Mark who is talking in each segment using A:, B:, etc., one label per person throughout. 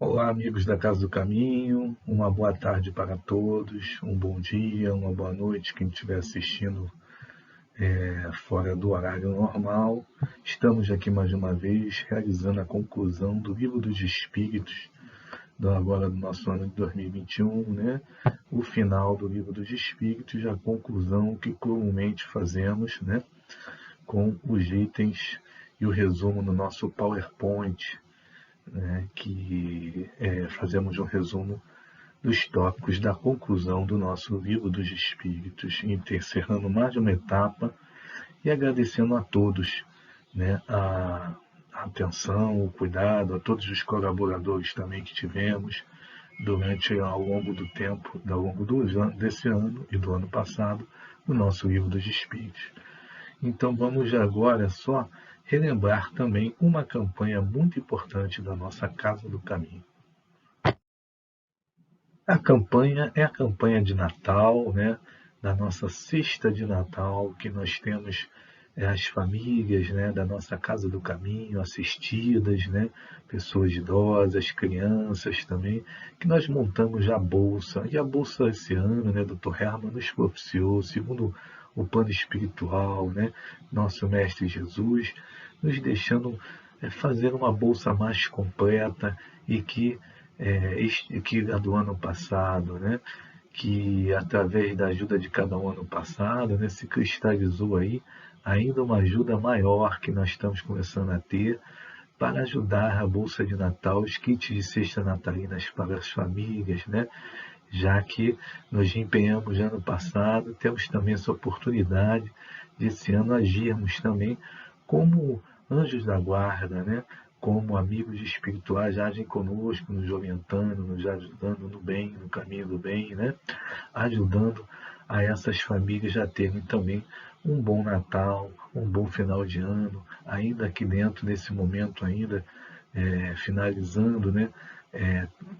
A: Olá, amigos da Casa do Caminho, uma boa tarde para todos, um bom dia, uma boa noite, quem estiver assistindo fora do horário normal. Estamos aqui mais uma vez realizando a conclusão do Livro dos Espíritos, agora do nosso ano de 2021, né? O final do Livro dos Espíritos, a conclusão que comumente fazemos, né? Com os itens e o resumo no nosso PowerPoint, né? Fazemos um resumo dos tópicos da conclusão do nosso Livro dos Espíritos, encerrando mais uma etapa e agradecendo a todos, né, a atenção, o cuidado, a todos os colaboradores também que tivemos ao longo do tempo, desse ano e do ano passado, no nosso Livro dos Espíritos. Então vamos agora só relembrar também uma campanha muito importante da nossa Casa do Caminho. A campanha é a campanha de Natal, né? Da nossa cesta de Natal, que nós temos as famílias, né, da nossa Casa do Caminho assistidas, né? Pessoas idosas, crianças também, que nós montamos a bolsa. E a bolsa esse ano, né, Dr. Herman nos propiciou, segundo o plano espiritual, né? Nosso Mestre Jesus, nos deixando fazer uma bolsa mais completa e que a do ano passado, né? Que através da ajuda de cada um ano passado, né, se cristalizou aí ainda uma ajuda maior que nós estamos começando a ter para ajudar a Bolsa de Natal, os kits de cesta natalinas para as famílias, né? Já que nos empenhamos ano passado, temos também essa oportunidade de esse ano agirmos também como anjos da guarda, né? Como amigos espirituais, agem conosco, nos orientando, nos ajudando no bem, no caminho do bem, né? Ajudando a essas famílias a terem também um bom Natal, um bom final de ano, ainda aqui dentro desse momento ainda finalizando, né?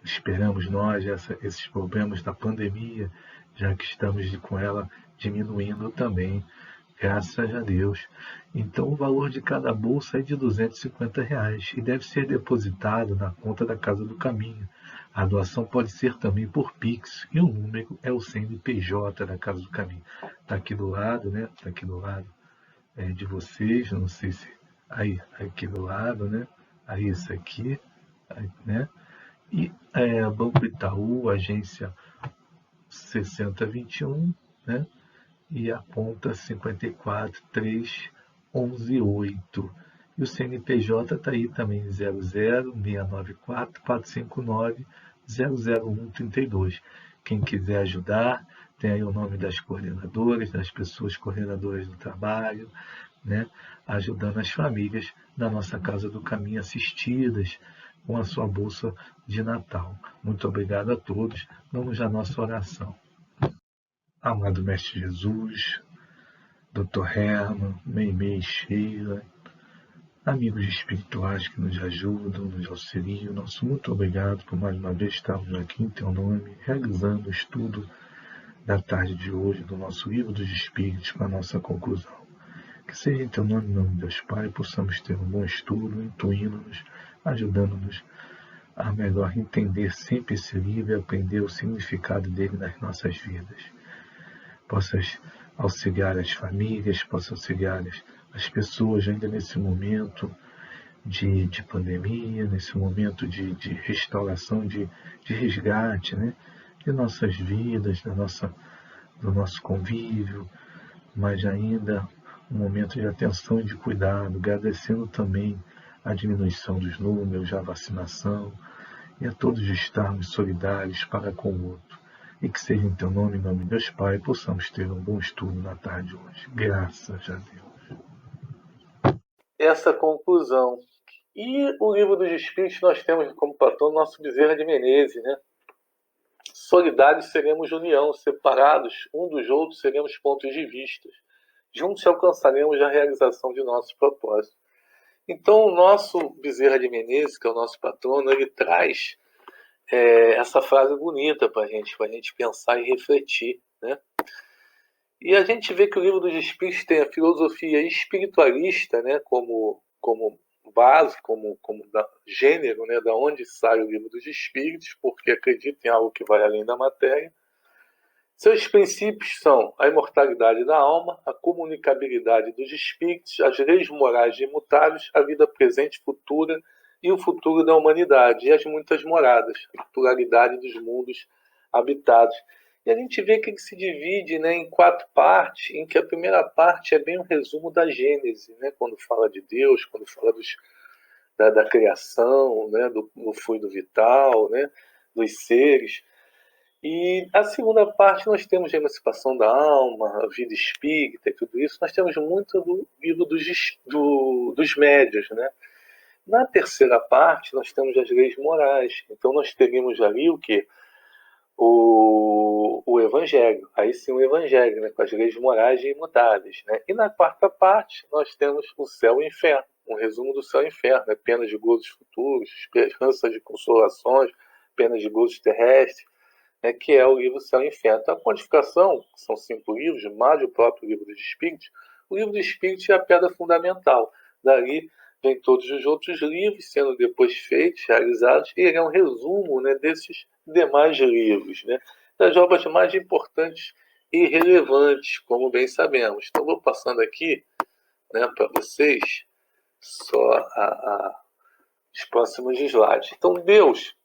A: Esperamos nós esses problemas da pandemia, já que estamos com ela diminuindo também, graças a Deus. Então, o valor de cada bolsa é de R$ 250 e deve ser depositado na conta da Casa do Caminho. A doação pode ser também por Pix e o número é o CNPJ da Casa do Caminho. Está aqui do lado, né? Está aqui do lado de vocês, não sei se aí aqui do lado, né? Aí isso aqui, aí, né? E Banco Itaú, agência 6021, né? E a conta 54311 8. E o CNPJ está aí também, 00694459000132. Quem quiser ajudar, tem aí o nome das coordenadoras, das pessoas coordenadoras do trabalho, né? Ajudando as famílias da nossa Casa do Caminho assistidas com a sua bolsa de Natal. Muito obrigado a todos. Vamos à nossa oração. Amado Mestre Jesus, Dr. Herman, Meimei Sheila, amigos espirituais que nos ajudam, nos auxiliam, nosso muito obrigado por mais uma vez estarmos aqui em Teu nome, realizando o estudo da tarde de hoje do nosso Livro dos Espíritos para a nossa conclusão. Que seja em Teu nome, em nome de Deus Pai, possamos ter um bom estudo, intuindo-nos, ajudando-nos a melhor entender sempre esse livro e aprender o significado dele nas nossas vidas. Possas auxiliar as famílias, possas auxiliar as pessoas ainda nesse momento de pandemia, nesse momento de restauração, de resgate, né? De nossas vidas, do nosso convívio, mas ainda um momento de atenção e de cuidado, agradecendo também a diminuição dos números, a vacinação, e a todos estarmos solidários para com o outro. E que seja em Teu nome, em nome de Deus Pai, possamos ter um bom estudo na tarde de hoje. Graças a Deus.
B: Essa conclusão. E o Livro dos Espíritos nós temos como patrão nosso Bezerra de Menezes, né? Solidários seremos união, separados um dos outros seremos pontos de vista. Juntos alcançaremos a realização de nosso propósito. Então, o nosso Bezerra de Menezes, que é o nosso patrono, ele traz essa frase bonita para a gente pensar e refletir, né? E a gente vê que o Livro dos Espíritos tem a filosofia espiritualista, né, como base, como gênero, né, da onde sai o livro dos Espíritos, porque acredita em algo que vai além da matéria. Seus princípios são a imortalidade da alma, a comunicabilidade dos espíritos, as leis morais imutáveis, a vida presente e futura e o futuro da humanidade, e as muitas moradas, a pluralidade dos mundos habitados. E a gente vê que ele se divide, né, em 4 partes, em que a primeira parte é bem um resumo da Gênese, né, quando fala de Deus, quando fala da criação, né, do fluido vital, né, dos seres. E a segunda parte nós temos a emancipação da alma, a vida espírita e tudo isso. Nós temos muito do livro dos médios, né? Na terceira parte nós temos as leis morais. Então nós teríamos ali o quê? O Evangelho. Aí sim o Evangelho, né? Com as leis morais e imutáveis, né? E na quarta parte nós temos o céu e o inferno. Um resumo do céu e inferno, né? Penas de gozos futuros, esperanças de consolações, penas de gozos terrestres, né, que é o livro Céu e Inferno. Então, a codificação, que são 5 livros, mais o próprio livro dos Espíritos, o livro dos Espíritos é a pedra fundamental. Dali vem todos os outros livros, sendo depois feitos, realizados, e ele é um resumo, né, desses demais livros, né, das obras mais importantes e relevantes, como bem sabemos. Então, vou passando aqui, né, para vocês só os próximos slides. Então, Deus,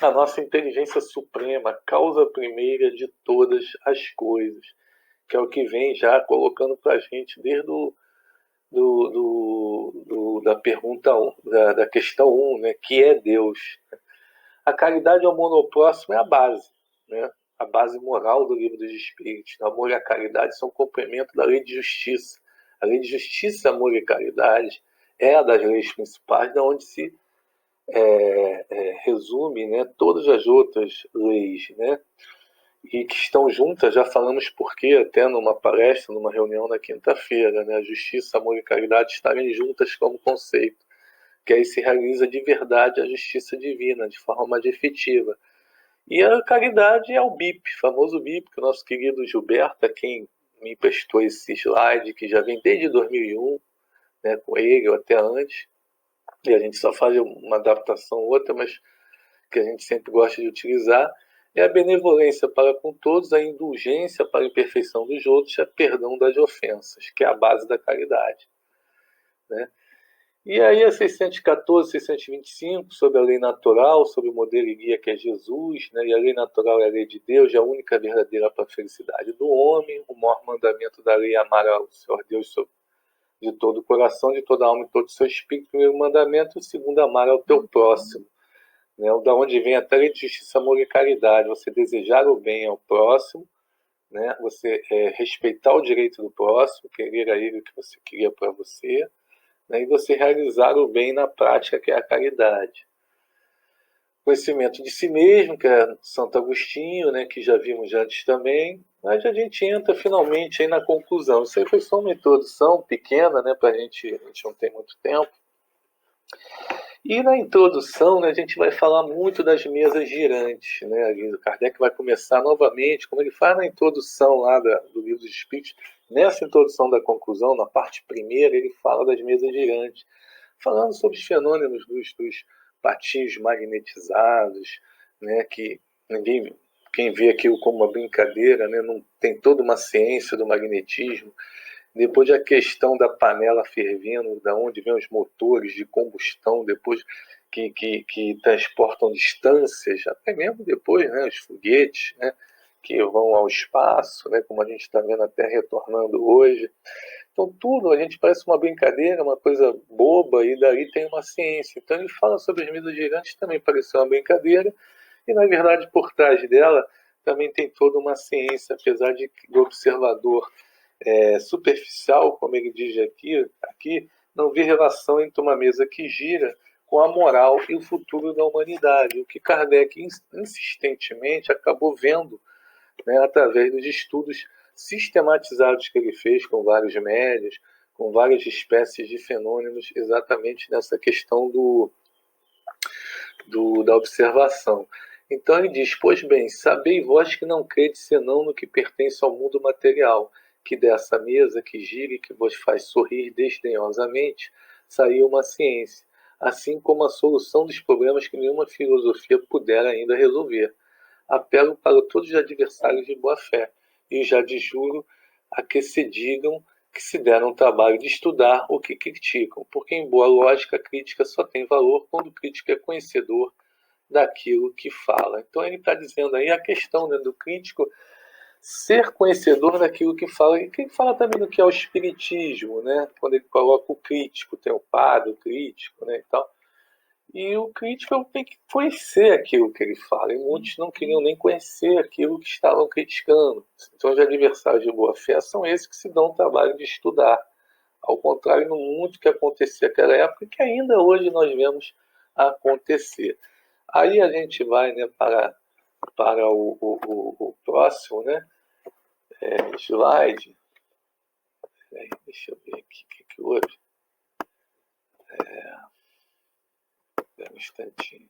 B: a nossa inteligência suprema, causa primeira de todas as coisas, que é o que vem já colocando para a gente desde da pergunta 1, da questão 1, né, que é Deus. A caridade ao monopróximo é a base, né, a base moral do livro dos Espíritos. O amor e a caridade são complemento da lei de justiça. A lei de justiça, amor e caridade é a das leis principais, da onde se resume, né, todas as outras leis, né, e que estão juntas. Já falamos porque até numa palestra, numa reunião na quinta-feira, né, a justiça, amor e caridade estarem juntas como conceito, que aí se realiza de verdade a justiça divina, de forma mais efetiva. E a caridade é o BIP, famoso BIP, que o nosso querido Gilberto, quem me emprestou esse slide, que já vem desde 2001, né, com ele ou até antes, e a gente só faz uma adaptação ou outra, mas que a gente sempre gosta de utilizar, é a benevolência para com todos, a indulgência para a imperfeição dos outros, a perdão das ofensas, que é a base da caridade, né? E aí a 614, 625, sobre a lei natural, sobre o modelo e guia que é Jesus, né? E a lei natural é a lei de Deus, é a única verdadeira para a felicidade do homem. O maior mandamento da lei é amar ao Senhor Deus de todo o coração, de toda a alma e todo o seu espírito. Primeiro mandamento, o segundo, amar ao teu próximo, né? Da onde vem a lei de justiça, amor e caridade. Você desejar o bem ao próximo, né? Você respeitar o direito do próximo, querer a ele o que você queria para você, né? E você realizar o bem na prática, que é a caridade. Conhecimento de si mesmo, que é Santo Agostinho, né? Que já vimos antes também. Mas a gente entra finalmente aí na conclusão. Isso aí foi só uma introdução pequena, né? A gente não tem muito tempo. E na introdução, né, a gente vai falar muito das mesas girantes, né? O Kardec vai começar novamente, como ele faz na introdução lá do Livro dos Espíritos. Nessa introdução da conclusão, na parte primeira, ele fala das mesas girantes, falando sobre os fenômenos dos patinhos magnetizados, né, que quem vê aquilo como uma brincadeira, né, não tem toda uma ciência do magnetismo. Depois a questão da panela fervendo, da onde vêm os motores de combustão, depois que transportam distâncias, até mesmo depois, né, os foguetes, né, que vão ao espaço, né, como a gente está vendo a Terra retornando hoje. Então tudo, a gente parece uma brincadeira, uma coisa boba, e daí tem uma ciência. Então ele fala sobre as mesas girantes, também pareceu uma brincadeira, e na verdade por trás dela também tem toda uma ciência, apesar de o observador superficial, como ele diz aqui, não vê relação entre uma mesa que gira com a moral e o futuro da humanidade. O que Kardec insistentemente acabou vendo, né, através dos estudos sistematizados que ele fez com vários médios, com várias espécies de fenômenos, exatamente nessa questão da observação. Então ele diz: pois bem, sabei vós que não credes senão no que pertence ao mundo material, que dessa mesa que gira e que vos faz sorrir desdenhosamente, saía uma ciência, assim como a solução dos problemas que nenhuma filosofia pudera ainda resolver. Apelo para todos os adversários de boa-fé, e já de juro a que se digam que se deram o trabalho de estudar o que criticam, porque em boa lógica a crítica só tem valor quando o crítico é conhecedor daquilo que fala. Então ele está dizendo aí a questão, né, do crítico ser conhecedor daquilo que fala, e quem fala também do que é o espiritismo, né? Quando ele coloca o crítico, tem o padre, o crítico, né, e tal. E o crítico tem que conhecer aquilo que ele fala, e muitos não queriam nem conhecer aquilo que estavam criticando. Então os adversários de boa-fé são esses que se dão o trabalho de estudar. Ao contrário, no mundo que acontecia naquela época, e que ainda hoje nós vemos acontecer. Aí a gente vai, né, para o próximo, né, slide. Deixa eu ver aqui o que houve. Um instantinho.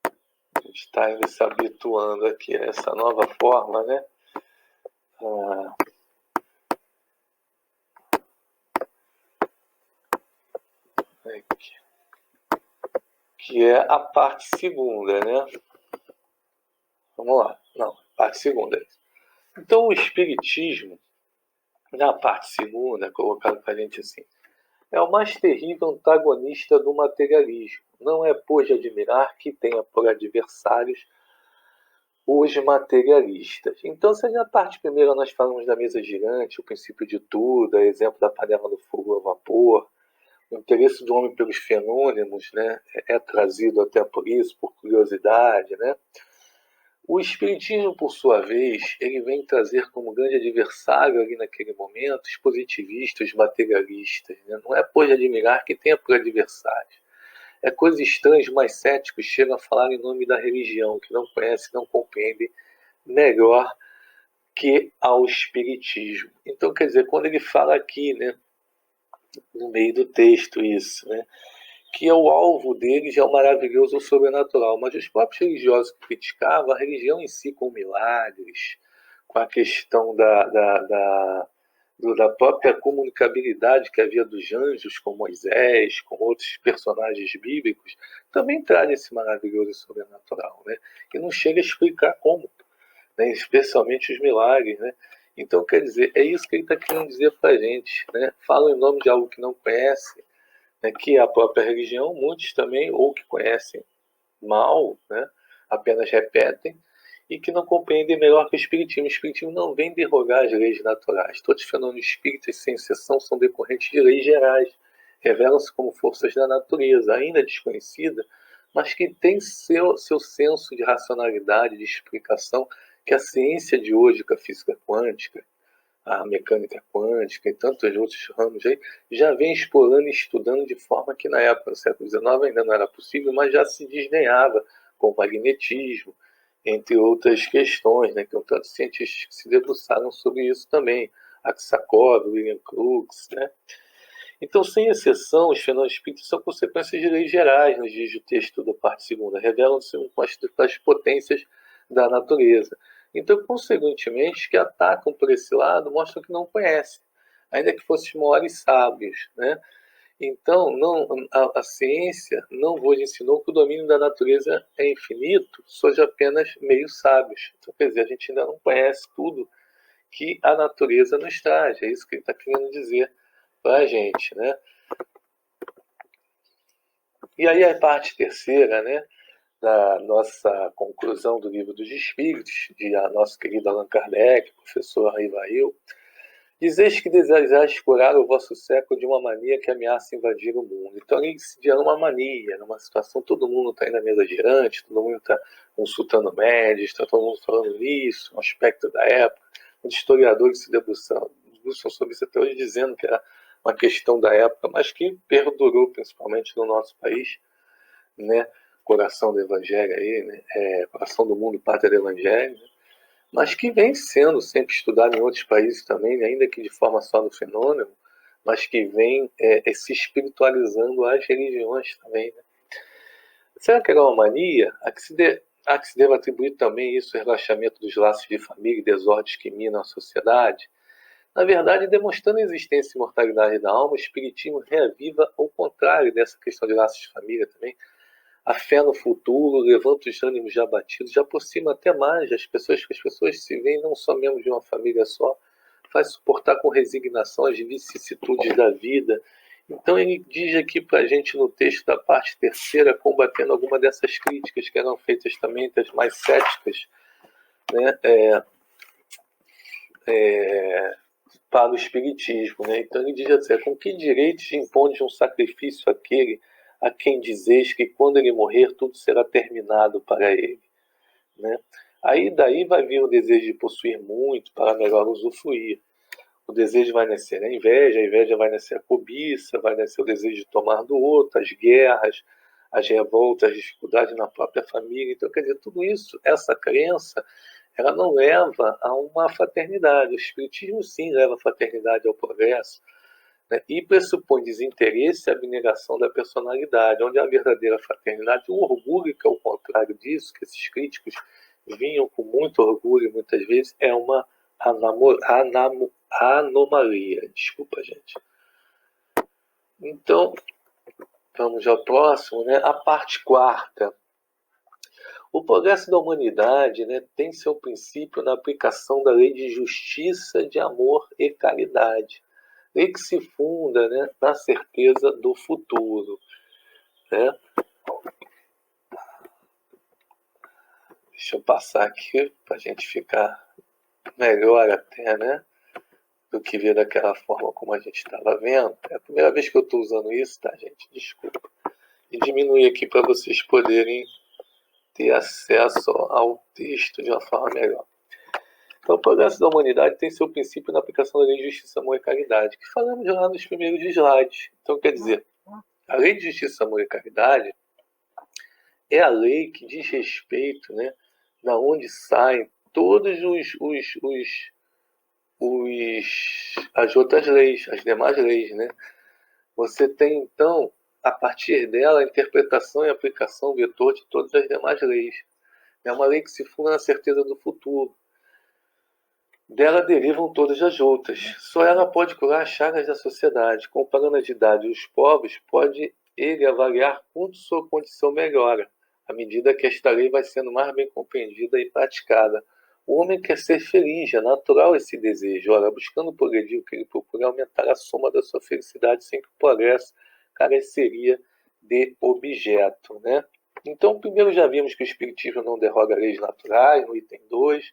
B: A gente está ainda se habituando aqui a essa nova forma, né? Aqui. Que é a parte segunda, né? Vamos lá. Não, parte segunda. Então, o Espiritismo, na parte segunda, colocado para a gente assim, é o mais terrível antagonista do materialismo. Não é, pois, de admirar que tenha por adversários os materialistas. Então, se na parte primeira nós falamos da mesa gigante, o princípio de tudo, exemplo da panela do fogo a vapor, o interesse do homem pelos fenômenos, né, é trazido até por isso, por curiosidade, né? O Espiritismo, por sua vez, ele vem trazer como grande adversário ali naquele momento os positivistas, os materialistas. Né? Não é, pois, de admirar que tenha por adversários. É coisa estranha, mas céticos chegam a falar em nome da religião, que não conhecem, não compreendem melhor que ao Espiritismo. Então, quer dizer, quando ele fala aqui, né, no meio do texto isso, né, que é o alvo deles é o maravilhoso ou sobrenatural, mas os próprios religiosos que criticavam a religião em si com milagres, com a questão da própria comunicabilidade que havia dos anjos com Moisés, com outros personagens bíblicos, também traz esse maravilhoso e sobrenatural, né? E não chega a explicar como, né? Especialmente os milagres, né? Então, quer dizer, é isso que ele está querendo dizer para a gente, né? Fala em nome de algo que não conhece, né? Que é a própria religião, muitos também, ou que conhecem mal, né? Apenas repetem, e que não compreendem melhor que o Espiritismo. O Espiritismo não vem derrogar as leis naturais. Todos os fenômenos espíritas, sem exceção, são decorrentes de leis gerais. Revelam-se como forças da natureza, ainda desconhecida, mas que tem seu senso de racionalidade, de explicação, que a ciência de hoje, com a física quântica, a mecânica quântica e tantos outros ramos aí, já vem explorando e estudando de forma que na época do século XIX ainda não era possível, mas já se desdenhava com o magnetismo, entre outras questões, né, que tantos cientistas que se debruçaram sobre isso também, Aksakov, William Crookes, né? Então, sem exceção, os fenômenos espíritas são consequências de leis gerais, nos diz o texto da parte segunda, revelam-se das potências da natureza. Então, consequentemente, que atacam por esse lado mostram que não conhecem, ainda que fossem maiores sábios, né? Então, a ciência não vos ensinou que o domínio da natureza é infinito, sois apenas meio sábios. Então, quer dizer, a gente ainda não conhece tudo que a natureza nos traz. É isso que ele está querendo dizer para a gente, né? E aí a parte terceira, né, da nossa conclusão do Livro dos Espíritos, de nosso querido Allan Kardec, professor Rivail, dizeis que desejais curar o vosso século de uma mania que ameaça invadir o mundo. Então ele se via numa mania, numa situação, todo mundo está aí na mesa girante, todo mundo está consultando médicos, está todo mundo falando nisso, um aspecto da época. Os historiadores se debruçam sobre isso até hoje, dizendo que era uma questão da época, mas que perdurou principalmente no nosso país, né? Coração do Evangelho aí, né? Coração do mundo, pátria do Evangelho, né? Mas que vem sendo sempre estudado em outros países também, né? Ainda que de forma só do fenômeno, mas que vem se espiritualizando as religiões também, né? Será que era uma mania? A que se deve atribuir também isso, o relaxamento dos laços de família e desordens que minam a sociedade? Na verdade, demonstrando a existência e imortalidade da alma, o Espiritismo reaviva o contrário dessa questão de laços de família também. A fé no futuro levanta os ânimos já abatidos, já aproxima até mais as pessoas, que as pessoas se veem não só membros de uma família só, faz suportar com resignação as vicissitudes da vida. Então ele diz aqui para a gente no texto da parte terceira, combatendo alguma dessas críticas que eram feitas também das mais céticas, né, para o Espiritismo. Né? Então ele diz assim, com que direito se impõe um sacrifício àquele a quem dizeis que quando ele morrer tudo será terminado para ele. Né? Aí daí vai vir o desejo de possuir muito para melhor usufruir. O desejo vai nascer a inveja vai nascer a cobiça, vai nascer o desejo de tomar do outro, as guerras, as revoltas, as dificuldades na própria família. Então, quer dizer, tudo isso, essa crença, ela não leva a uma fraternidade. O Espiritismo, sim, leva a fraternidade ao progresso, né? E pressupõe desinteresse e abnegação da personalidade, onde a verdadeira fraternidade, o orgulho, que é o contrário disso, que esses críticos vinham com muito orgulho, muitas vezes, é uma anomalia. Desculpa, gente. Então, vamos ao próximo, né? A parte quarta. O progresso da humanidade, né, tem seu princípio na aplicação da lei de justiça, de amor e caridade. Lei que se funda, né, na certeza do futuro. Né? Deixa eu passar aqui para a gente ficar melhor até, né? Do que ver daquela forma como a gente estava vendo. É a primeira vez que eu estou usando isso, tá, gente? Desculpa. E diminuir aqui para vocês poderem ter acesso ao texto de uma forma melhor. Então, o progresso da humanidade tem seu princípio na aplicação da lei de justiça, amor e caridade, que falamos lá nos primeiros slides. Então, quer dizer, a lei de justiça, amor e caridade é a lei que diz respeito, né, da onde saem todos as outras leis, as demais leis, né? Você tem, então, a partir dela, a interpretação e aplicação vetor de todas as demais leis. É uma lei que se funda na certeza do futuro. Dela derivam todas as outras. Só ela pode curar as chagas da sociedade. Comparando a idade dos povos, pode ele avaliar quanto sua condição melhora, à medida que esta lei vai sendo mais bem compreendida e praticada. O homem quer ser feliz, é natural esse desejo. Ora, buscando progredir, o que ele procura é aumentar a soma da sua felicidade, sem que o progresso careceria de objeto. Né? Então, primeiro já vimos que o Espiritismo não derroga leis naturais, no item 2,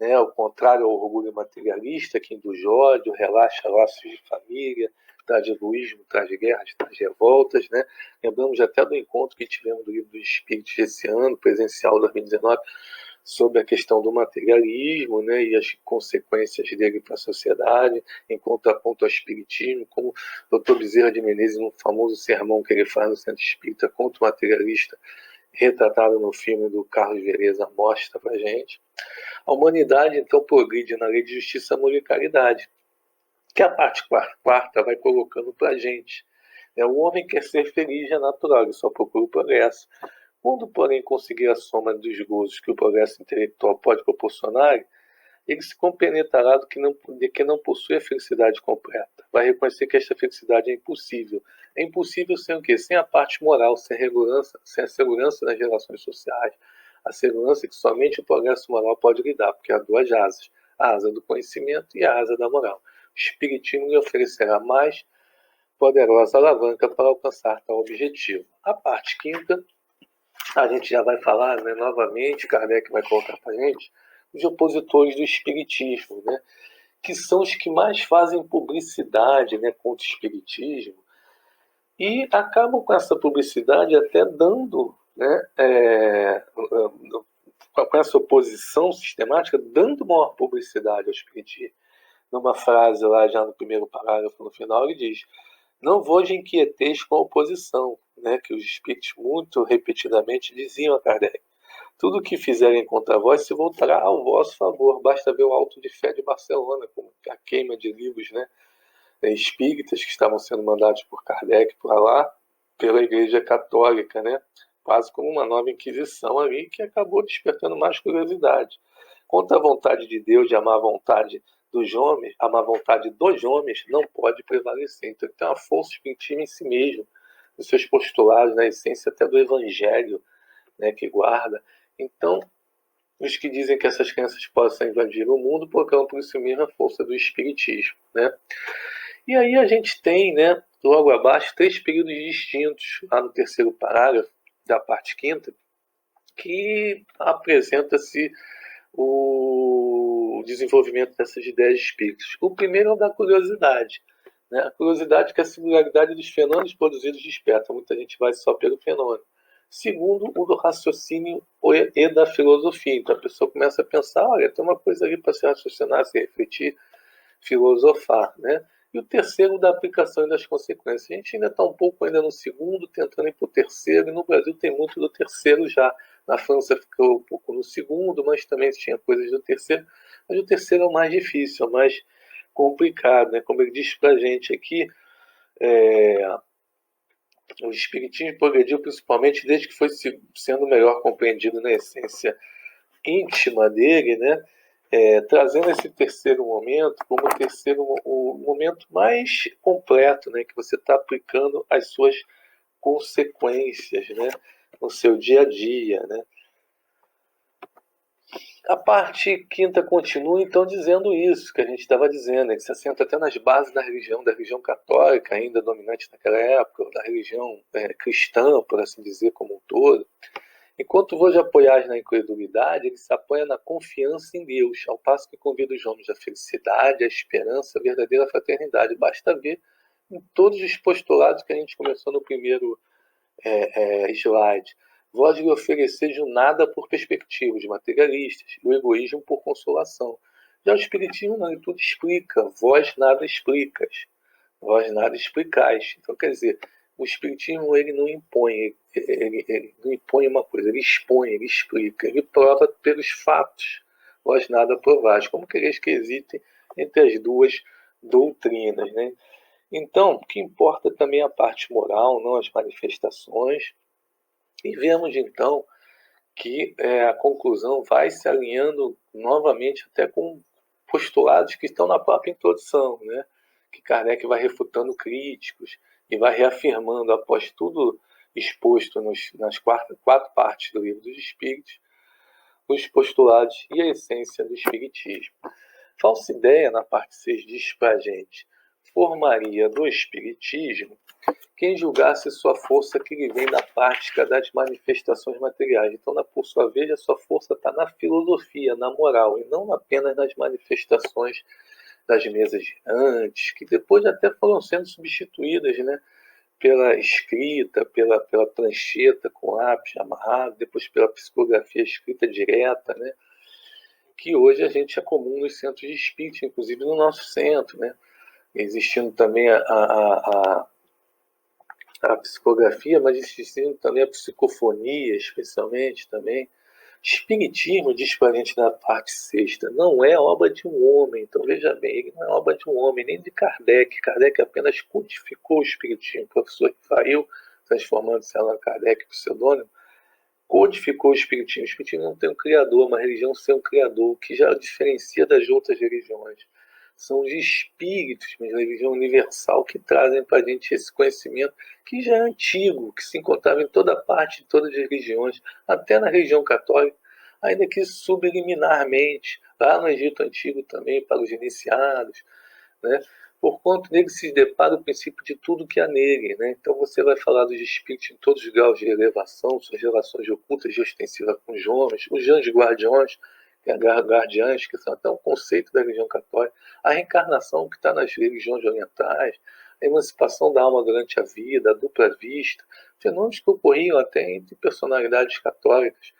B: né? Ao contrário ao orgulho materialista, que induz ódio, relaxa laços de família, traz egoísmo, traz guerras, traz revoltas. Né? Lembramos até do encontro que tivemos do Livro dos Espíritos esse ano, presencial 2019, sobre a questão do materialismo, né, e as consequências dele para a sociedade, em contraponto ao espiritismo, como o Dr. Bezerra de Menezes, no famoso sermão que ele faz no Centro Espírita contra o materialista, retratado no filme do Carlos Vereza, mostra para a gente. A humanidade, então, progride na lei de justiça, amor e caridade, que a parte quarta vai colocando para a gente. O homem quer ser feliz, é natural, ele só procura o progresso. Quando, porém, conseguir a soma dos gozos que o progresso intelectual pode proporcionar, ele se compenetrará de que não possui a felicidade completa. Vai reconhecer que esta felicidade é impossível. É impossível sem o quê? Sem a parte moral, sem a segurança nas relações sociais. A segurança que somente o progresso moral pode lhe dar, porque há duas asas. A asa do conhecimento e a asa da moral. O Espiritismo lhe oferecerá mais poderosa alavanca para alcançar tal objetivo. A parte quinta, a gente já vai falar, né, novamente, Kardec vai colocar para a gente, os opositores do Espiritismo, né, que são os que mais fazem publicidade, né, contra o Espiritismo, e acabam com essa publicidade até dando, né, com essa oposição sistemática, dando maior publicidade ao Espiritismo. Numa frase lá, já no primeiro parágrafo, no final, ele diz: não vos inquieteis com a oposição, né, que os espíritos muito repetidamente diziam a Kardec. Tudo o que fizerem contra vós se voltará ao vosso favor. Basta ver o Auto de Fé de Barcelona, com a queima de livros, né, espíritas que estavam sendo mandados por Kardec por lá, pela Igreja Católica, né, quase como uma nova Inquisição ali, que acabou despertando mais curiosidade. Contra a vontade de Deus, de amar a vontade dos homens, a má vontade dos homens não pode prevalecer. Então ele tem uma força espiritismo em si mesmo, nos seus postulados, na essência até do evangelho, né, que guarda. Então, os que dizem que essas crenças possam invadir o mundo proclamam por isso mesmo a força do espiritismo, né? E aí a gente tem, né, logo abaixo, 3 períodos distintos, lá no terceiro parágrafo da parte quinta, que apresenta-se o desenvolvimento dessas ideias espíritas. O primeiro é o da curiosidade, né? A curiosidade que a singularidade dos fenômenos produzidos desperta. Muita gente vai só pelo fenômeno. Segundo, o do raciocínio e da filosofia. Então a pessoa começa a pensar, olha, tem uma coisa ali para se raciocinar, se refletir, filosofar, né? E o terceiro, da aplicação e das consequências. A gente ainda está um pouco ainda no segundo, tentando ir para o terceiro, e no Brasil tem muito do terceiro já. Na França ficou um pouco no segundo, mas também tinha coisas do terceiro. Mas o terceiro é o mais difícil, é o mais complicado, né? Como ele diz para a gente aqui, o Espiritismo progrediu principalmente desde que foi sendo melhor compreendido na essência íntima dele, né? Trazendo esse terceiro momento como o momento mais completo, né? Que você está aplicando as suas consequências, né? No seu dia a dia, né? A parte quinta continua, então, dizendo isso que a gente estava dizendo, né, que se assenta até nas bases da religião católica, ainda dominante naquela época, da religião cristã, por assim dizer, como um todo. Enquanto vos apoiais na incredulidade, ele se apoia na confiança em Deus, ao passo que convida os homens à felicidade, à esperança, à verdadeira fraternidade. Basta ver em todos os postulados que a gente começou no primeiro slide. Vós lhe ofereceis o nada por perspectivas materialistas, e o egoísmo por consolação. Já o Espiritismo não, ele tudo explica, vós nada explicas, vós nada explicais. Então, quer dizer, o Espiritismo ele não impõe, ele não impõe uma coisa, ele expõe, ele explica, ele prova pelos fatos, vós nada provais. Como quereis que hesitem entre as duas doutrinas, né? Então, o que importa também é a parte moral, não as manifestações. E vemos então que a conclusão vai se alinhando novamente até com postulados que estão na própria introdução, né? Que Kardec vai refutando críticos e vai reafirmando, após tudo exposto nas quatro partes do Livro dos Espíritos, os postulados e a essência do Espiritismo. Falsa ideia, na parte 6, diz para a gente: formaria do Espiritismo quem julgasse sua força que lhe vem da prática das manifestações materiais. Então, por sua vez, a sua força está na filosofia, na moral, e não apenas nas manifestações das mesas girantes, que depois até foram sendo substituídas, né, pela escrita, pela prancheta com lápis amarrado, depois pela psicografia escrita direta, né, que hoje a gente é comum nos centros de espírito, inclusive no nosso centro, né, existindo também a psicografia, mas existindo também a psicofonia, especialmente também. Espiritismo, diz para a gente na parte sexta, não é obra de um homem. Então veja bem, ele não é obra de um homem, nem de Kardec. Kardec apenas codificou o Espiritismo. O professor Rafael, transformando-se em Allan Kardec, pseudônimo, codificou o Espiritismo. O Espiritismo não tem um criador, uma religião sem um criador, o que já diferencia das outras religiões. São os espíritos, uma religião universal, que trazem para a gente esse conhecimento que já é antigo, que se encontrava em toda parte, em todas as religiões, até na religião católica, ainda que subliminarmente, lá no Egito Antigo também, para os iniciados, né? Por conta dele se depara o princípio de tudo que há nele, né? Então você vai falar dos espíritos em todos os graus de elevação, suas relações ocultas e ostensivas com os homens, os anjos guardiões, guardiães, que são até um conceito da religião católica, a reencarnação que está nas religiões orientais, a emancipação da alma durante a vida, a dupla vista, fenômenos que ocorriam até entre personalidades católicas,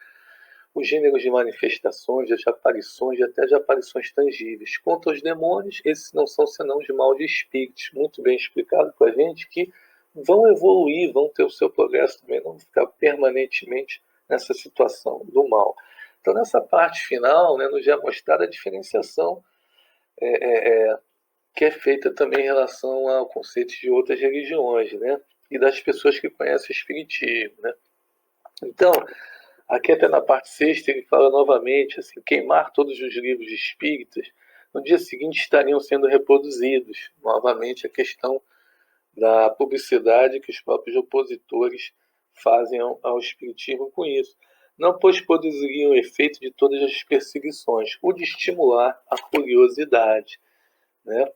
B: os gêneros de manifestações, as aparições e até as aparições tangíveis. Quanto aos demônios, esses não são senão de mal de espíritos, muito bem explicado para a gente, que vão evoluir, vão ter o seu progresso também, não ficar permanentemente nessa situação do mal. Então, nessa parte final, né, nos é mostrada a diferenciação que é feita também em relação ao conceito de outras religiões, né, e das pessoas que conhecem o Espiritismo, né. Então, aqui até na parte sexta ele fala novamente assim: queimar todos os livros espíritas no dia seguinte estariam sendo reproduzidos. Novamente, a questão da publicidade que os próprios opositores fazem ao espiritismo com isso. Não, pois produziriam o efeito de todas as perseguições, o de estimular a curiosidade, né?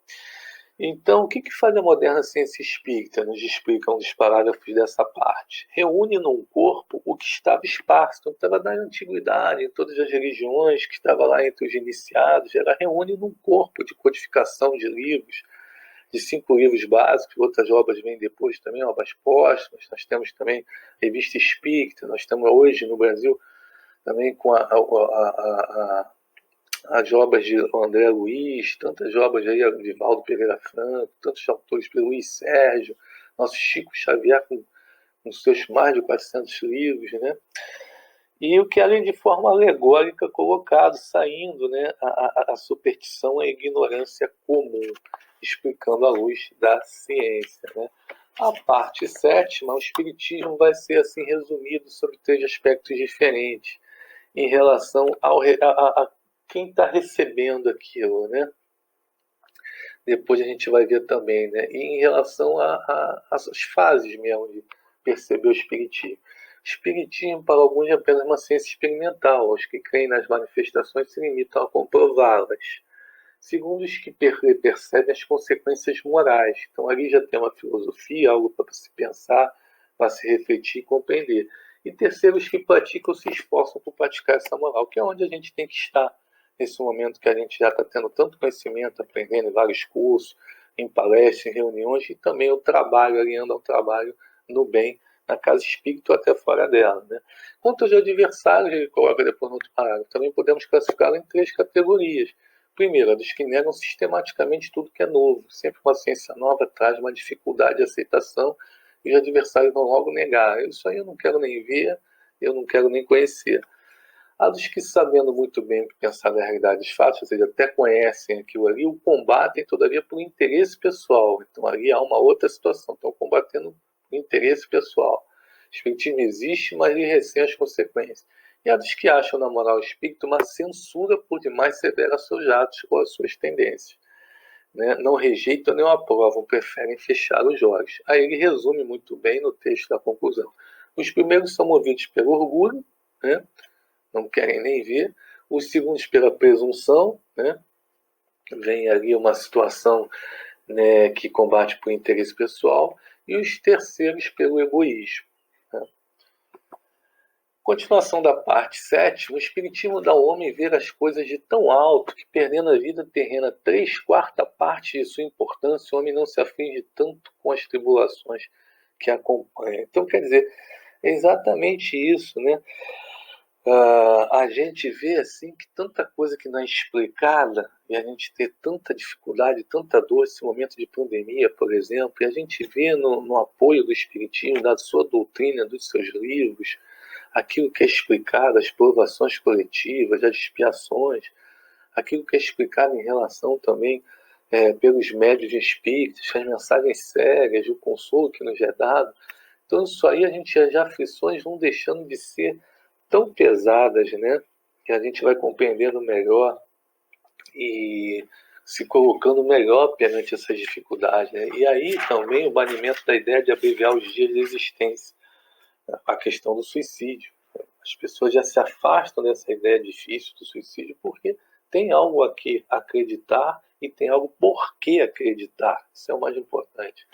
B: Então, o que faz a moderna ciência espírita? Nos explica um dos parágrafos dessa parte. Reúne num corpo o que estava esparso, então estava na antiguidade, em todas as religiões, que estava lá entre os iniciados, ela reúne num corpo de codificação de livros, de 5 livros básicos, outras obras vêm depois também, obras póstumas, nós temos também revista espírita, nós temos hoje no Brasil também com as obras de André Luiz, tantas obras aí, de Valdo Pereira Franco, tantos autores, Luiz Sérgio, nosso Chico Xavier com seus mais de 400 livros, né? E o que além de forma alegórica colocado, saindo, né, a superstição e a ignorância comum, explicando à luz da ciência, né? A parte 7ª, o espiritismo vai ser assim resumido sobre 3 aspectos diferentes em relação a quem está recebendo aquilo, né? Depois a gente vai ver também, né? E em relação às fases mesmo de perceber o espiritismo. O espiritismo, para alguns, é apenas uma ciência experimental. Os que creem nas manifestações se limitam a comprová-las. Segundo os que percebem as consequências morais. Então ali já tem uma filosofia, algo para se pensar, para se refletir e compreender. E terceiro, os que praticam se esforçam por praticar essa moral, que é onde a gente tem que estar nesse momento que a gente já está tendo tanto conhecimento, aprendendo em vários cursos, em palestras, em reuniões, e também o trabalho, alinhando ao trabalho no bem, na casa espírita ou até fora dela, né? Quanto aos adversários, ele coloca depois no outro parágrafo, também podemos classificá-lo em 3 categorias. Primeiro, a dos que negam sistematicamente tudo que é novo. Sempre uma ciência nova traz uma dificuldade de aceitação e os adversários vão logo negar. Isso aí eu não quero nem ver, eu não quero nem conhecer. Há dos que, sabendo muito bem o que pensar da realidade dos fatos, ou seja, até conhecem aquilo ali, o combatem, todavia, por interesse pessoal. Então, ali há uma outra situação. Estão combatendo por interesse pessoal. O espiritismo existe, mas lhe recém as consequências. E há dos que acham na moral espírita uma censura por demais severa aos seus atos ou às suas tendências. Né? Não rejeitam nem o aprovam, preferem fechar os olhos. Aí ele resume muito bem no texto da conclusão. Os primeiros são movidos pelo orgulho, né? Não querem nem ver. Os segundos pela presunção, né? Vem ali uma situação, né, que combate por interesse pessoal, e os terceiros pelo egoísmo. Né? Continuação da parte 7, o espiritismo dá ao homem ver as coisas de tão alto que, perdendo a vida terrena 3/4 parte de sua importância, o homem não se aflige tanto com as tribulações que acompanham. Então, quer dizer, é exatamente isso, né? A gente vê assim que tanta coisa que não é explicada e a gente ter tanta dificuldade, tanta dor nesse momento de pandemia, por exemplo, e a gente vê no apoio do espiritismo, da sua doutrina, dos seus livros, aquilo que é explicado, as provações coletivas, as expiações, aquilo que é explicado em relação também pelos médios espíritos, as mensagens sérias, o consolo que nos é dado. Então isso aí as aflições vão deixando de ser tão pesadas, né, que a gente vai compreendendo melhor e se colocando melhor perante essas dificuldades, né? E aí também o banimento da ideia de abreviar os dias de existência, a questão do suicídio. As pessoas já se afastam dessa ideia difícil do suicídio porque tem algo a que acreditar e tem algo por que acreditar. Isso é o mais importante.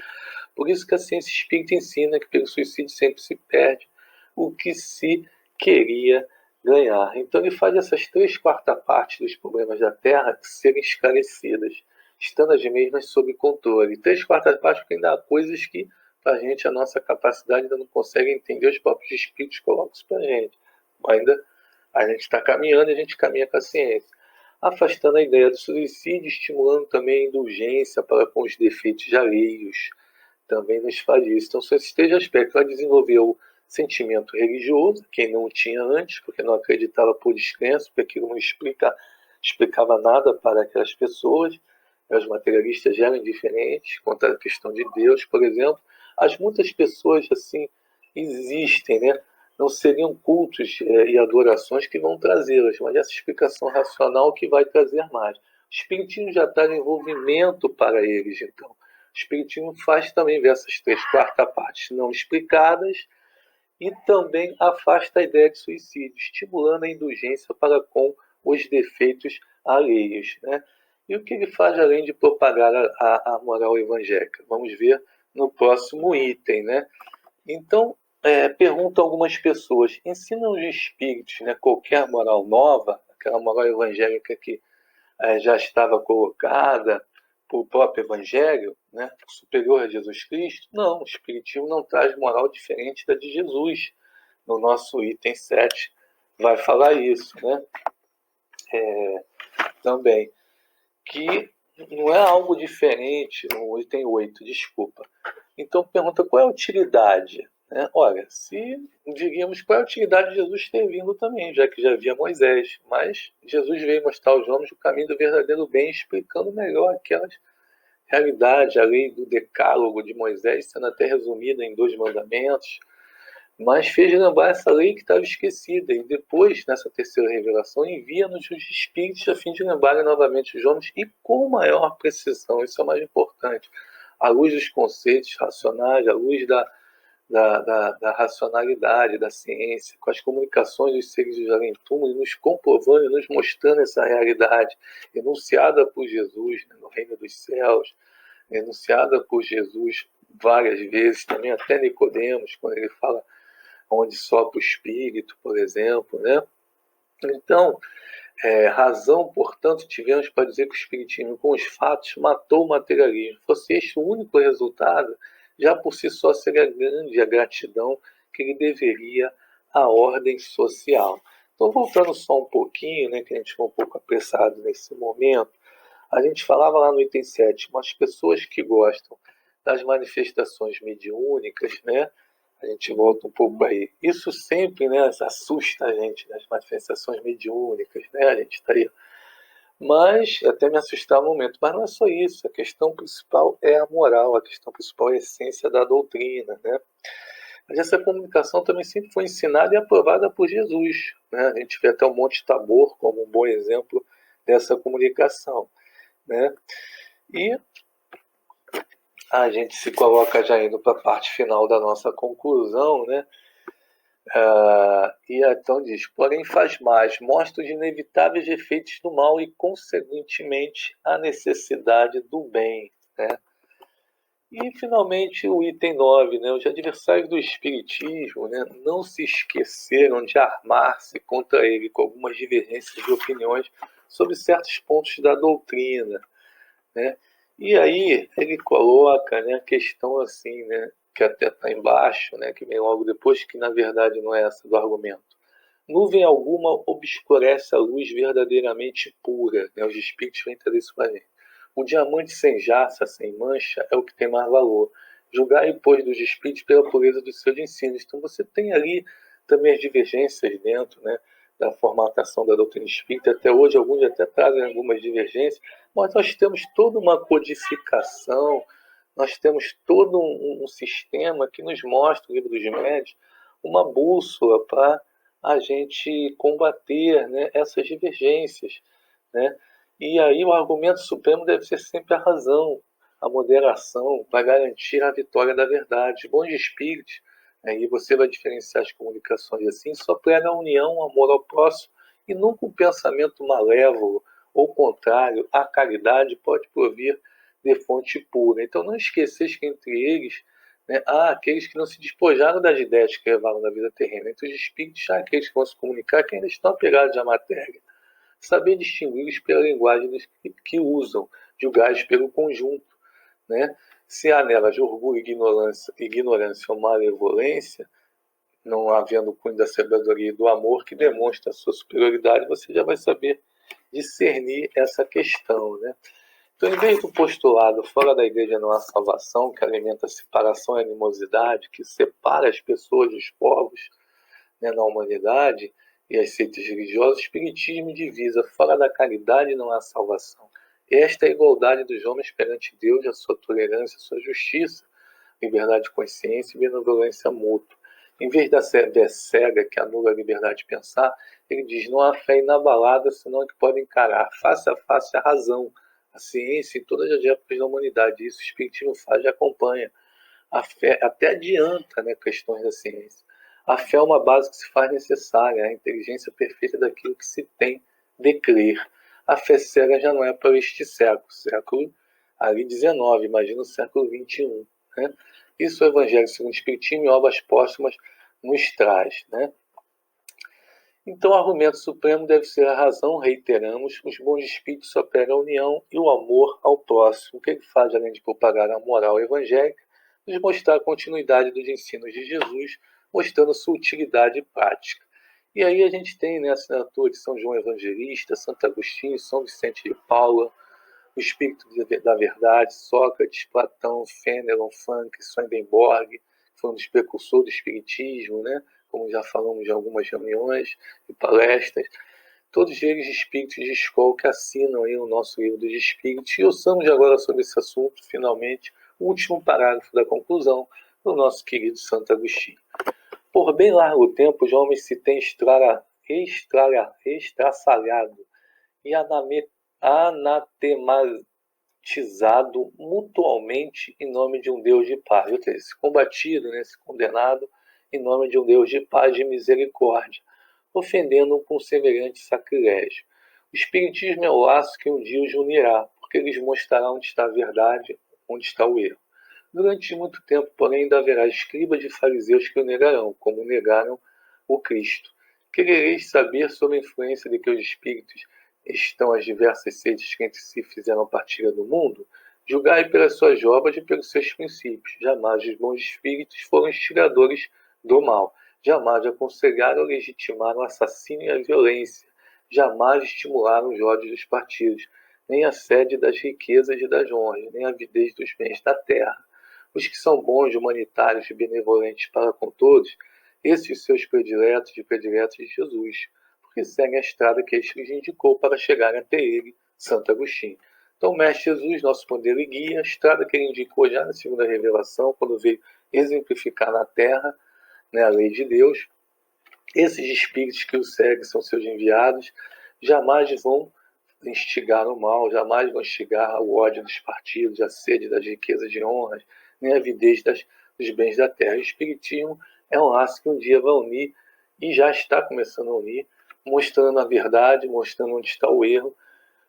B: Por isso que a ciência espírita ensina que pelo suicídio sempre se perde o que se queria ganhar. Então ele faz essas 3/4 partes dos problemas da Terra serem esclarecidas, estando as mesmas sob controle. 3/4 partes porque ainda há coisas que para a gente, a nossa capacidade ainda não consegue entender, os próprios espíritos colocam isso para a gente. Ainda a gente está caminhando e a gente caminha com a ciência. Afastando a ideia do suicídio, estimulando também a indulgência para com os defeitos alheios. Também nos faz isso. Então, são esses 3 aspectos. Vai desenvolver o sentimento religioso, quem não o tinha antes, porque não acreditava por descrença, porque aquilo não explicava nada para aquelas pessoas. Os materialistas eram indiferentes quanto à questão de Deus, por exemplo. As muitas pessoas assim existem, né? Não seriam cultos e adorações que vão trazê-las, mas essa explicação racional que vai trazer mais. Espiritismo já traz envolvimento para eles, então. O Espiritismo faz também ver essas 3/4 partes não explicadas e também afasta a ideia de suicídio, estimulando a indulgência para com os defeitos alheios, né? E o que ele faz além de propagar a moral evangélica? Vamos ver no próximo item, né? Então, perguntam algumas pessoas, ensinam os espíritos, né, qualquer moral nova, aquela moral evangélica que já estava colocada por próprio Evangelho, né, superior a Jesus Cristo? Não, o Espiritismo não traz moral diferente da de Jesus. No nosso item 7 vai falar isso, né? Também. Que não é algo diferente, no item 8, desculpa. Então pergunta qual é a utilidade? Né? Olha, se diríamos qual é a utilidade de Jesus ter vindo também, já que já havia Moisés, mas Jesus veio mostrar aos homens o caminho do verdadeiro bem, explicando melhor aquelas realidades, a lei do decálogo de Moisés, sendo até resumida em 2 mandamentos, mas fez lembrar essa lei que estava esquecida, e depois, nessa terceira revelação, envia-nos os Espíritos a fim de lembrarem novamente os homens e com maior precisão, isso é o mais importante, à luz dos conceitos racionais, à luz da racionalidade, da ciência, com as comunicações dos seres dos além-túmulo, nos comprovando e nos mostrando essa realidade enunciada por Jesus, né, no reino dos céus, enunciada por Jesus várias vezes, também até Nicodemos, quando ele fala onde sopra o espírito, por exemplo, né? Então, razão, portanto, tivemos para dizer que o Espiritismo, com os fatos, matou o materialismo. Fosse este o único resultado, já por si só seria grande a gratidão que ele deveria à ordem social. Então, voltando só um pouquinho, né, que a gente ficou um pouco apressado nesse momento, a gente falava lá no item 7, as pessoas que gostam das manifestações mediúnicas, né, a gente volta um pouco aí. Isso sempre, né, assusta a gente, nas manifestações mediúnicas, né, a gente está aí. Mas, até me assustar um momento, mas não é só isso, a questão principal é a moral, a questão principal é a essência da doutrina, né. Mas essa comunicação também sempre foi ensinada e aprovada por Jesus, né, a gente vê até o Monte Tabor como um bom exemplo dessa comunicação, né. E a gente se coloca já indo para a parte final da nossa conclusão, né? E então diz, porém faz mais, mostra os inevitáveis efeitos do mal e, consequentemente, a necessidade do bem, né? E, finalmente, o item 9, né? Os adversários do Espiritismo, né, não se esqueceram de armar-se contra ele com algumas divergências de opiniões sobre certos pontos da doutrina, né? E aí ele coloca, né, a questão assim, né, que até está embaixo, né, que vem logo depois, que na verdade não é essa do argumento. Nuvem alguma obscurece a luz verdadeiramente pura, né? Os espíritos vêm trazer isso para a gente. O diamante sem jaça, sem mancha, é o que tem mais valor. Julgai, pois, dos espíritos pela pureza dos seus ensinos. Então você tem ali também as divergências dentro, né, da formatação da doutrina espírita. Até hoje, alguns até trazem algumas divergências, mas nós temos toda uma codificação, nós temos todo um sistema que nos mostra, o Livro dos Médiuns, uma bússola para a gente combater, né, essas divergências, né? E aí o argumento supremo deve ser sempre a razão, a moderação, para garantir a vitória da verdade. Bons espíritos, aí você vai diferenciar as comunicações assim, só prega a união, amor ao próximo, e nunca um pensamento malévolo ou contrário à caridade pode provir de fonte pura. Então não esqueçais que entre eles, né, há aqueles que não se despojaram das ideias que levaram na vida terrena. Entre os espíritos há aqueles que vão se comunicar que ainda estão apegados à matéria. Saber distingui-los pela linguagem que usam, julgai-os pelo conjunto, né? Se há nelas orgulho, ignorância ou malevolência, não havendo o cunho da sabedoria e do amor que demonstra a sua superioridade, você já vai saber discernir essa questão, né? Então, em vez do postulado fora da igreja não há salvação, que alimenta a separação e a animosidade, que separa as pessoas dos povos, né, na humanidade, e as seitas religiosas, o espiritismo divisa, fora da caridade não há salvação. Esta é a igualdade dos homens perante Deus, a sua tolerância, a sua justiça, liberdade de consciência e benevolência mútua. Em vez da fé cega que anula a liberdade de pensar, Ele diz: não há fé inabalada, senão que pode encarar face a face a razão, a ciência em todas as épocas da humanidade. Isso o Espiritismo faz e acompanha. A fé até adianta, né, questões da ciência. A fé é uma base que se faz necessária, a inteligência perfeita daquilo que se tem de crer. A fé cega já não é para este século ali 19, imagina o século 21. Né? Isso o Evangelho segundo o Espiritismo e obras póstumas nos traz. Né? Então, o argumento supremo deve ser a razão, reiteramos, os bons espíritos só pregam a união e o amor ao próximo. O que ele faz, além de propagar a moral evangélica, nos mostrar a continuidade dos ensinos de Jesus, mostrando sua utilidade prática. E aí a gente tem, né, a assinatura de São João Evangelista, Santo Agostinho, São Vicente de Paula, o Espírito da Verdade, Sócrates, Platão, Fénelon, Frank, Swedenborg, que foi um dos precursores do Espiritismo, né? Como já falamos em algumas reuniões e palestras, todos eles espíritos de escola que assinam aí o nosso livro dos espíritos. E ouçamos agora sobre esse assunto, finalmente, o último parágrafo da conclusão do nosso querido Santo Agostinho. Por bem largo tempo, os homens se têm estraçalhado e anatematizado mutualmente em nome de um Deus de paz. Ou seja, se combatido, né, se condenado em nome de um Deus de paz e de misericórdia, ofendendo-o com semelhante sacrilégio. O Espiritismo é o laço que um dia os unirá, porque eles mostrarão onde está a verdade, onde está o erro. Durante muito tempo, porém, ainda haverá escribas e fariseus que o negarão, como negaram o Cristo. Querereis saber sobre a influência de que os espíritos estão as diversas sedes que entre si fizeram partilha do mundo? Julgai pelas suas obras e pelos seus princípios. Jamais os bons espíritos foram instigadores do mal. Jamais aconselharam ou legitimaram o assassínio e a violência. Jamais estimularam os ódios dos partidos, nem a sede das riquezas e das honras, nem a avidez dos bens da terra. Os que são bons, humanitários e benevolentes para com todos, esses seus prediletos e prediletos de Jesus, porque seguem a estrada que este lhes indicou para chegar até ele, Santo Agostinho. Então, o Mestre Jesus, nosso modelo e guia, a estrada que ele indicou já na segunda revelação, quando veio exemplificar na terra, né, a lei de Deus. Esses espíritos que o seguem são seus enviados, jamais vão instigar o mal, jamais vão instigar o ódio dos partidos, a sede das riquezas de honras, nem a avidez dos bens da terra. O Espiritismo é um laço que um dia vai unir, e já está começando a unir, mostrando a verdade, mostrando onde está o erro,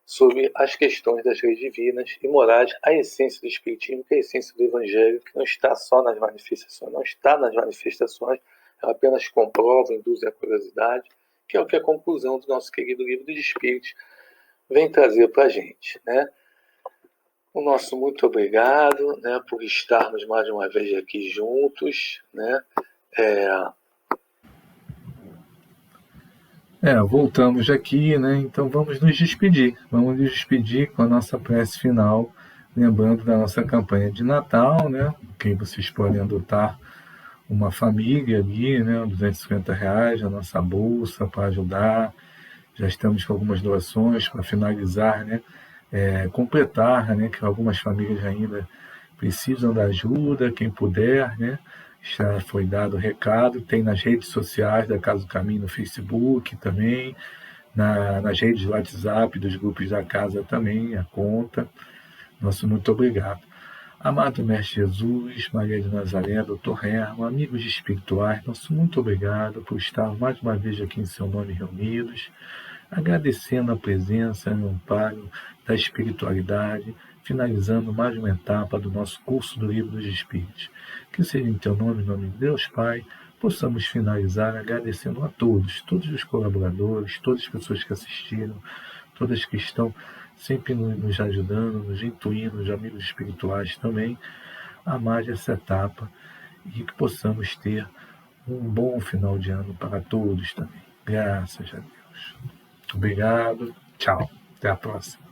B: sobre as questões das leis divinas e morais, a essência do Espiritismo, que é a essência do Evangelho, que não está só nas manifestações, não está nas manifestações, ela apenas comprova, induz a curiosidade, que é o que a conclusão do nosso querido livro dos Espíritos vem trazer para a gente, né? O nosso muito obrigado, né, por estarmos mais uma vez aqui juntos, né?
A: Voltamos aqui, né? Então vamos nos despedir. Vamos nos despedir com a nossa prece final, lembrando da nossa campanha de Natal, né? Que vocês podem adotar uma família ali, né? R$ 250, a nossa bolsa para ajudar. Já estamos com algumas doações para finalizar, né? Completar, né? Que algumas famílias ainda precisam da ajuda, quem puder, né? Já foi dado o recado, tem nas redes sociais da Casa do Caminho, no Facebook também, nas redes do WhatsApp, dos grupos da casa também, a conta. Nosso muito obrigado. Amado Mestre Jesus, Maria de Nazaré, Dr. Herman, amigos espirituais, nosso muito obrigado por estar mais uma vez aqui em seu nome reunidos, agradecendo a presença e o amparo da espiritualidade, finalizando mais uma etapa do nosso curso do Livro dos Espíritos. Que seja em teu nome, em nome de Deus Pai, possamos finalizar agradecendo a todos os colaboradores, todas as pessoas que assistiram, todas que estão sempre nos ajudando, nos intuindo, os amigos espirituais também, a mais essa etapa e que possamos ter um bom final de ano para todos também. Graças a Deus. Obrigado. Tchau. Até a próxima.